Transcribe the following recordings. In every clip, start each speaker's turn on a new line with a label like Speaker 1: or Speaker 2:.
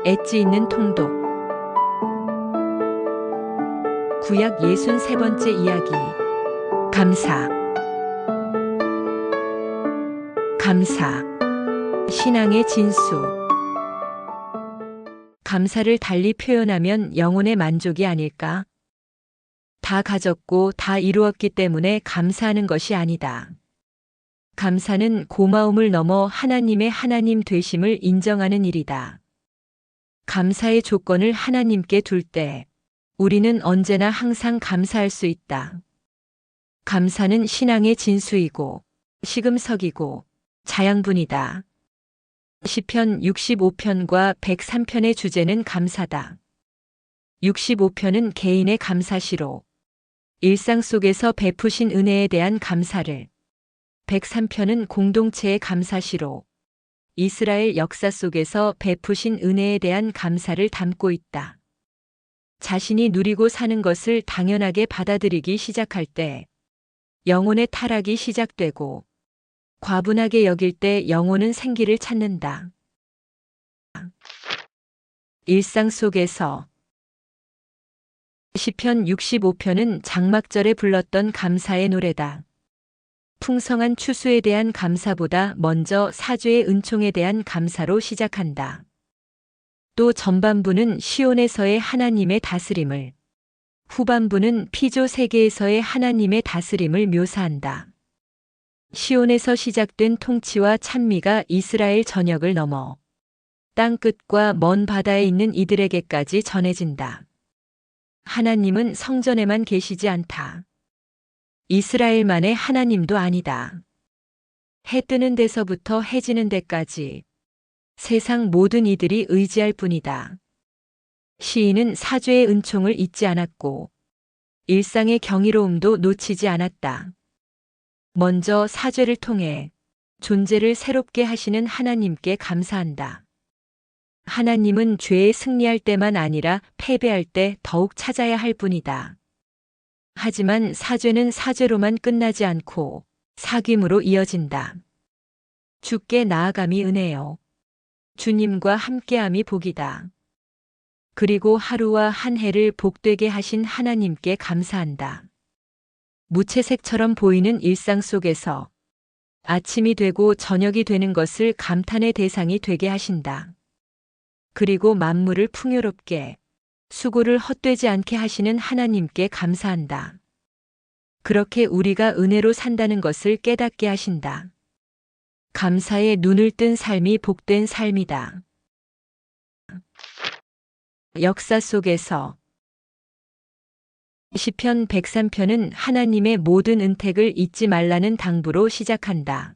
Speaker 1: 엣지 있는 통독. 구약 63번째 이야기. 감사. 감사. 신앙의 진수. 감사를 달리 표현하면 영혼의 만족이 아닐까? 다 가졌고 다 이루었기 때문에 감사하는 것이 아니다. 감사는 고마움을 넘어 하나님의 하나님 되심을 인정하는 일이다. 감사의 조건을 하나님께 둘 때 우리는 언제나 항상 감사할 수 있다. 감사는 신앙의 진수이고 시금석이고 자양분이다. 시편 65편과 103편의 주제는 감사다. 65편은 개인의 감사시로 일상 속에서 베푸신 은혜에 대한 감사를, 103편은 공동체의 감사시로 이스라엘 역사 속에서 베푸신 은혜에 대한 감사를 담고 있다. 자신이 누리고 사는 것을 당연하게 받아들이기 시작할 때 영혼의 타락이 시작되고 과분하게 여길 때 영혼은 생기를 찾는다. 일상 속에서 시편 65편은 장막절에 불렀던 감사의 노래다. 풍성한 추수에 대한 감사보다 먼저 사죄의 은총에 대한 감사로 시작한다. 또 전반부는 시온에서의 하나님의 다스림을, 후반부는 피조 세계에서의 하나님의 다스림을 묘사한다. 시온에서 시작된 통치와 찬미가 이스라엘 전역을 넘어 땅끝과 먼 바다에 있는 이들에게까지 전해진다. 하나님은 성전에만 계시지 않다. 이스라엘만의 하나님도 아니다. 해 뜨는 데서부터 해 지는 데까지 세상 모든 이들이 의지할 뿐이다. 시인은 사죄의 은총을 잊지 않았고 일상의 경이로움도 놓치지 않았다. 먼저 사죄를 통해 존재를 새롭게 하시는 하나님께 감사한다. 하나님은 죄에 승리할 때만 아니라 패배할 때 더욱 찾아야 할 뿐이다. 하지만 사죄는 사죄로만 끝나지 않고 사귐으로 이어진다. 주께 나아감이 은혜요. 주님과 함께함이 복이다. 그리고 하루와 한 해를 복되게 하신 하나님께 감사한다. 무채색처럼 보이는 일상 속에서 아침이 되고 저녁이 되는 것을 감탄의 대상이 되게 하신다. 그리고 만물을 풍요롭게 수고를 헛되지 않게 하시는 하나님께 감사한다. 그렇게 우리가 은혜로 산다는 것을 깨닫게 하신다. 감사에 눈을 뜬 삶이 복된 삶이다. 역사 속에서 시편 103편은 하나님의 모든 은택을 잊지 말라는 당부로 시작한다.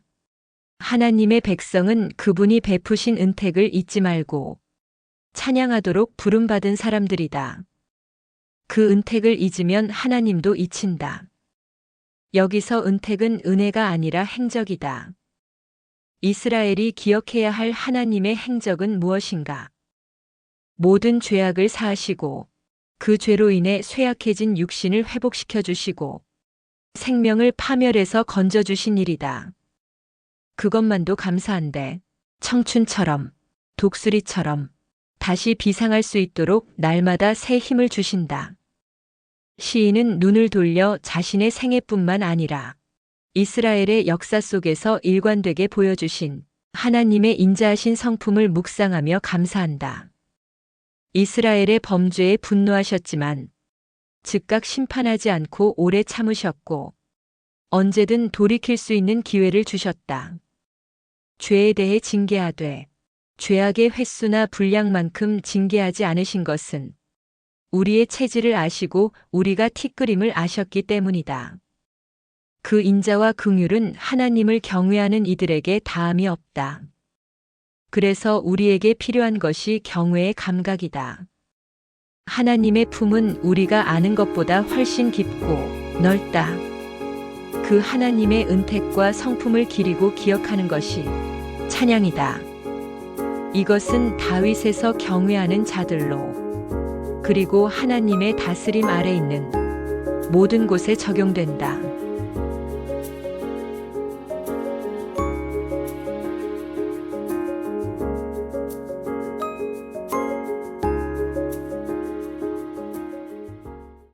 Speaker 1: 하나님의 백성은 그분이 베푸신 은택을 잊지 말고 찬양하도록 부름받은 사람들이다. 그 은택을 잊으면 하나님도 잊힌다. 여기서 은택은 은혜가 아니라 행적이다. 이스라엘이 기억해야 할 하나님의 행적은 무엇인가? 모든 죄악을 사하시고 그 죄로 인해 쇠약해진 육신을 회복시켜 주시고 생명을 파멸해서 건져주신 일이다. 그것만도 감사한데 청춘처럼 독수리처럼 다시 비상할 수 있도록 날마다 새 힘을 주신다. 시인은 눈을 돌려 자신의 생애뿐만 아니라 이스라엘의 역사 속에서 일관되게 보여주신 하나님의 인자하신 성품을 묵상하며 감사한다. 이스라엘의 범죄에 분노하셨지만 즉각 심판하지 않고 오래 참으셨고 언제든 돌이킬 수 있는 기회를 주셨다. 죄에 대해 징계하되 죄악의 횟수나 분량만큼 징계하지 않으신 것은 우리의 체질을 아시고 우리가 티끌임을 아셨기 때문이다. 그 인자와 긍휼은 하나님을 경외하는 이들에게 다함이 없다. 그래서 우리에게 필요한 것이 경외의 감각이다. 하나님의 품은 우리가 아는 것보다 훨씬 깊고 넓다. 그 하나님의 은택과 성품을 기리고 기억하는 것이 찬양이다. 이것은 다윗에서 경외하는 자들로 그리고 하나님의 다스림 아래 있는 모든 곳에 적용된다.